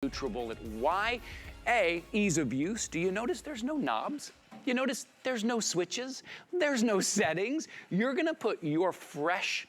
Nutribullet. Why? A, ease of use. Do you notice there's no knobs? You notice there's no switches? There's no settings. You're gonna put your fresh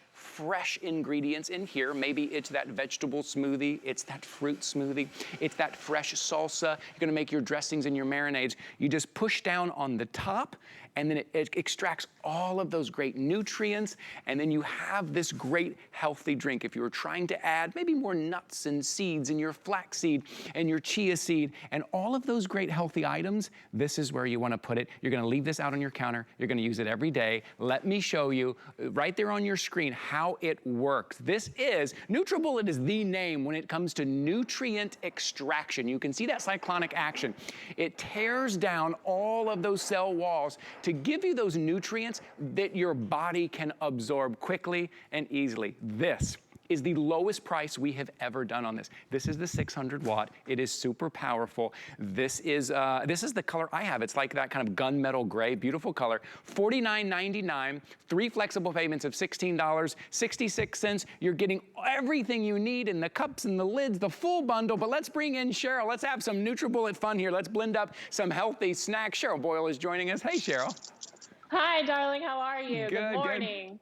ingredients in here. Maybe it's that vegetable smoothie, it's that fruit smoothie, it's that fresh salsa. You're gonna make your dressings and your marinades. You just push down on the top, and then it extracts all of those great nutrients, and then you have this great healthy drink. If you were trying to add maybe more nuts and seeds in your flaxseed and your chia seed and all of those great healthy items, this is where you wanna put it. You're gonna leave this out on your counter. You're gonna use it every day. Let me show you right there on your screen how it works. Nutribullet is the name when it comes to nutrient extraction. You can see that cyclonic action. It tears down all of those cell walls to give you those nutrients that your body can absorb quickly and easily. This is the lowest price we have ever done on this. This is the 600 watt. It is super powerful. This is the color I have. It's like that kind of gunmetal gray, beautiful color. $49.99, 3 flexible payments of $16.66. You're getting everything you need in the cups and the lids, the full bundle. But let's bring in Cheryl. Let's have some Nutribullet fun here. Let's blend up some healthy snacks. Cheryl Boyle is joining us. Hey, Cheryl. Hi, darling. How are you? Good morning. Good.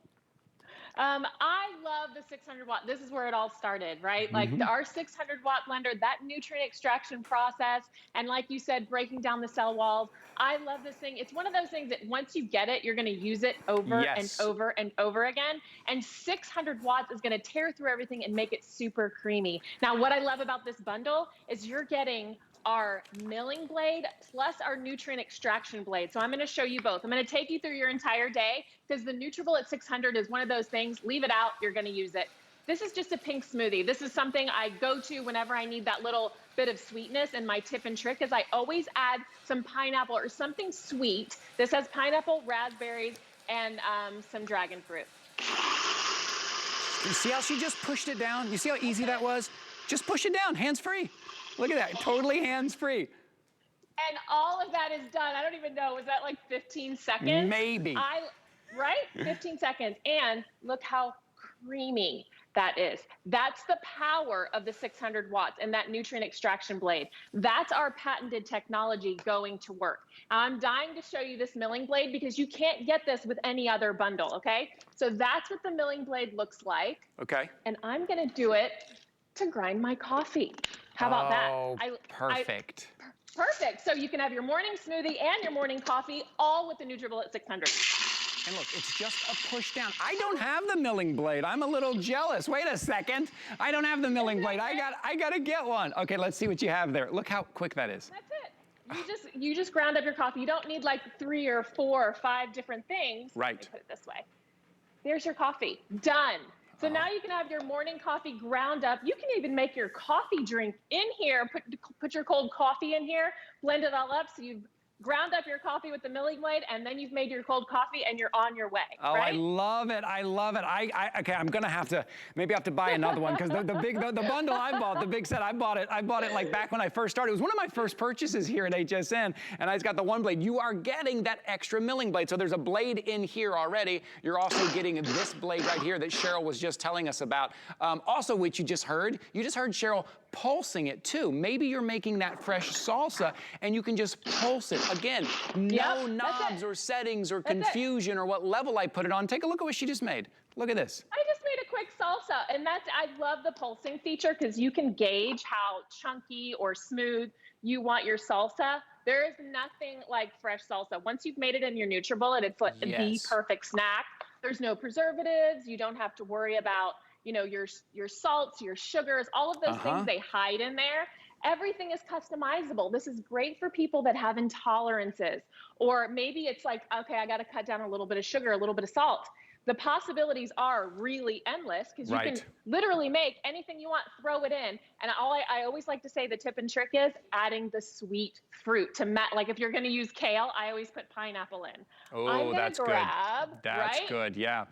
I love the 600 watt. This is where it all started, right? Like our 600 watt blender, that nutrient extraction process, and like you said, breaking down the cell walls. I love this thing. It's one of those things that once you get it, you're going to use it over and over and over again. And 600 watts is going to tear through everything and make it super creamy. Now, what I love about this bundle is you're getting our milling blade plus our nutrient extraction blade. So I'm going to show you both. I'm going to take you through your entire day because the Nutribullet 600 is one of those things. Leave it out, you're going to use it. This is just a pink smoothie. This is something I go to whenever I need that little bit of sweetness, and my tip and trick is I always add some pineapple or something sweet. This has pineapple, raspberries, and some dragon fruit. You see how she just pushed it down? You see how easy that was? Just push it down, hands-free. Look at that, totally hands-free. And all of that is done. I don't even know, was that like 15 seconds? Maybe. Right? 15 seconds. And look how creamy that is. That's the power of the 600 watts and that nutrient extraction blade. That's our patented technology going to work. I'm dying to show you this milling blade because you can't get this with any other bundle, okay? So that's what the milling blade looks like. Okay. And I'm gonna do it to grind my coffee. How about that? Oh, perfect. Perfect. So you can have your morning smoothie and your morning coffee all with the Nutribullet 600. And look, it's just a push down. I don't have the milling blade. I'm a little jealous. Wait a second. I don't have the milling blade. I gotta get one. Okay, let's see what you have there. Look how quick that is. That's it. You just ground up your coffee. You don't need like 3 or 4 or 5 different things. Right. Let me put it this way. There's your coffee. Done. So now you can have your morning coffee ground up. You can even make your coffee drink in here, put your cold coffee in here, blend it all up so you've ground up your coffee with the milling blade, and then you've made your cold coffee and you're on your way. Oh, right? I love it. I love it. Okay, I'm gonna have to, maybe I have to buy another one because the bundle I bought, the big set, I bought it like back when I first started. It was one of my first purchases here at HSN, and I just got the one blade. You are getting that extra milling blade. So there's a blade in here already. You're also getting this blade right here that Cheryl was just telling us about. Also, which you just heard Cheryl pulsing it too. Maybe you're making that fresh salsa and you can just pulse it. Again, no knobs or settings or confusion or what level I put it on. Take a look at what she just made. Look at this. I just made a quick salsa, and I love the pulsing feature because you can gauge how chunky or smooth you want your salsa. There is nothing like fresh salsa. Once you've made it in your Nutribullet, it's like the perfect snack. There's no preservatives. You don't have to worry about your salts, your sugars, all of those things they hide in there. Everything is customizable. This is great for people that have intolerances, or maybe it's like, okay, I got to cut down a little bit of sugar, a little bit of salt. The possibilities are really endless because you can literally make anything you want, throw it in. And I always like to say the tip and trick is adding the sweet fruit to like if you're going to use kale, I always put pineapple in. Oh, that's good. That's good, yeah.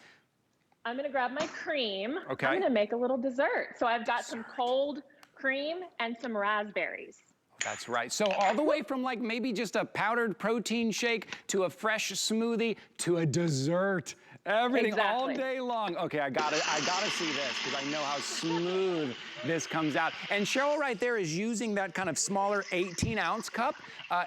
I'm gonna grab my cream. Okay. I'm gonna make a little dessert. So I've got some cold cream and some raspberries. That's right. So all the way from like maybe just a powdered protein shake to a fresh smoothie to a dessert. Everything all day long. Okay, I gotta see this because I know how smooth this comes out. And Cheryl right there is using that kind of smaller 18-ounce cup,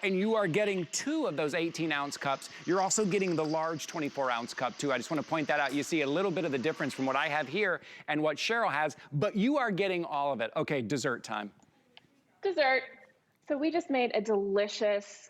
and you are getting 2 of those 18-ounce cups. You're also getting the large 24-ounce cup too. I just want to point that out. You see a little bit of the difference from what I have here and what Cheryl has, but you are getting all of it. Okay, dessert time. Dessert. So we just made a delicious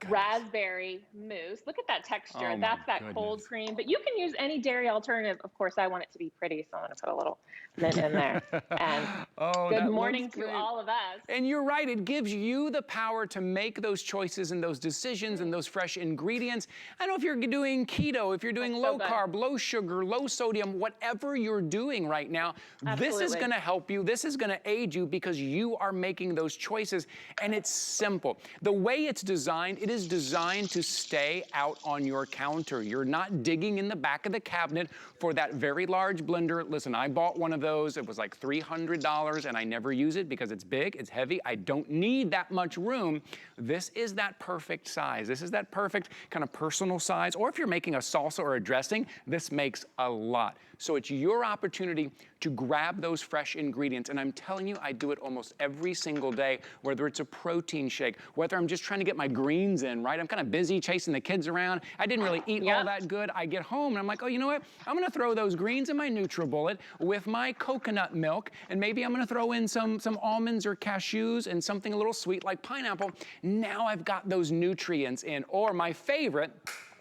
raspberry mousse. Look at that texture. That's that cold cream. But you can use any dairy alternative. Of course, I want it to be pretty, so I'm going to put a little mint in there. And good morning to all of us. And you're right. It gives you the power to make those choices and those decisions and those fresh ingredients. I don't know if you're doing keto, if you're doing low carb, low sugar, low sodium, whatever you're doing right now, this is going to help you. This is going to aid you because you are making those choices. And it's simple. The way it's designed, it is designed to stay out on your counter. You're not digging in the back of the cabinet for that very large blender. Listen, I bought one of those. It was like $300 and I never use it because it's big, it's heavy. I don't need that much room. This is that perfect size. This is that perfect kind of personal size. Or if you're making a salsa or a dressing, this makes a lot. So it's your opportunity to grab those fresh ingredients. And I'm telling you, I do it almost every single day, whether it's a protein shake, whether I'm just trying to get my greens in, right? I'm kind of busy chasing the kids around. I didn't really eat all that good. I get home and I'm like, oh, you know what? I'm gonna throw those greens in my Nutribullet with my coconut milk, and maybe I'm gonna throw in some almonds or cashews and something a little sweet like pineapple. Now I've got those nutrients in. Or my favorite,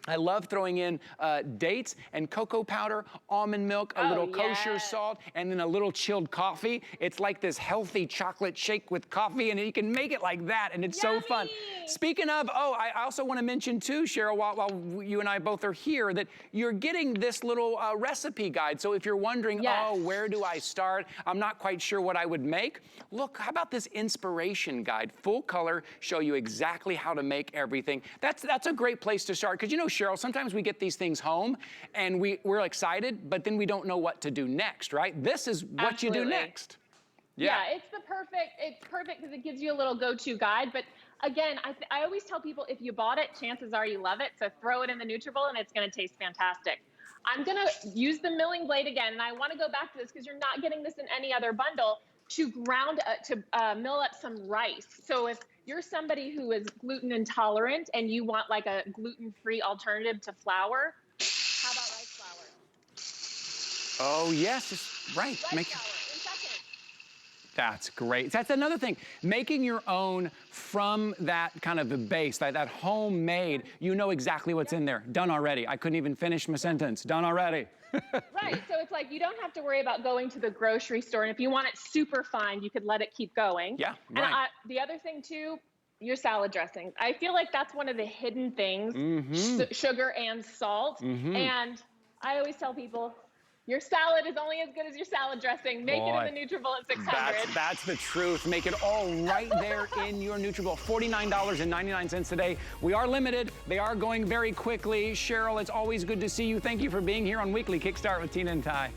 I love throwing in dates and cocoa powder, almond milk, a little kosher salt, and then a little chilled coffee. It's like this healthy chocolate shake with coffee, and you can make it like that, and it's so fun. Speaking of, I also want to mention too, Cheryl, while you and I both are here, that you're getting this little recipe guide. So if you're wondering, oh, where do I start? I'm not quite sure what I would make. Look, how about this inspiration guide? Full color, show you exactly how to make everything. That's a great place to start, because you know, Cheryl, sometimes we get these things home and we're excited, but then we don't know what to do next, right? This is what you do next. Yeah, it's perfect because it gives you a little go-to guide. But again, I always tell people, if you bought it, chances are you love it. So throw it in the Nutribullet and it's going to taste fantastic. I'm going to use the milling blade again. And I want to go back to this because you're not getting this in any other bundle, to mill up some rice. So if you're somebody who is gluten intolerant and you want like a gluten-free alternative to flour, how about rice flour? Oh, yes, just right. Rice flour in seconds. That's great. That's another thing. Making your own from that kind of the base, that homemade, you know exactly what's in there. Done already. I couldn't even finish my sentence. Done already. Right, so it's like you don't have to worry about going to the grocery store, and if you want it super fine, you could let it keep going. Yeah, right. And the other thing too, your salad dressings. I feel like that's one of the hidden things, sugar and salt. And I always tell people, your salad is only as good as your salad dressing. Make it in the Nutribullet 600. That's the truth. Make it all right there in your Nutribullet. $49.99 today. We are limited. They are going very quickly. Cheryl, it's always good to see you. Thank you for being here on Weekly Kickstart with Tina and Ty.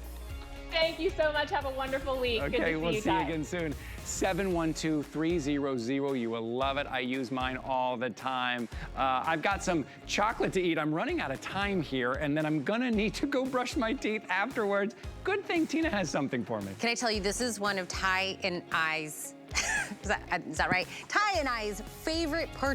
Thank you so much. Have a wonderful week. Okay, good to we'll see you Ty. again soon. 712-300. You will love it. I use mine all the time. I've got some chocolate to eat. I'm running out of time here, and then I'm gonna need to go brush my teeth afterwards. Good thing Tina has something for me. Can I tell you, this is one of Ty and I's, is that right? Ty and I's favorite purchase.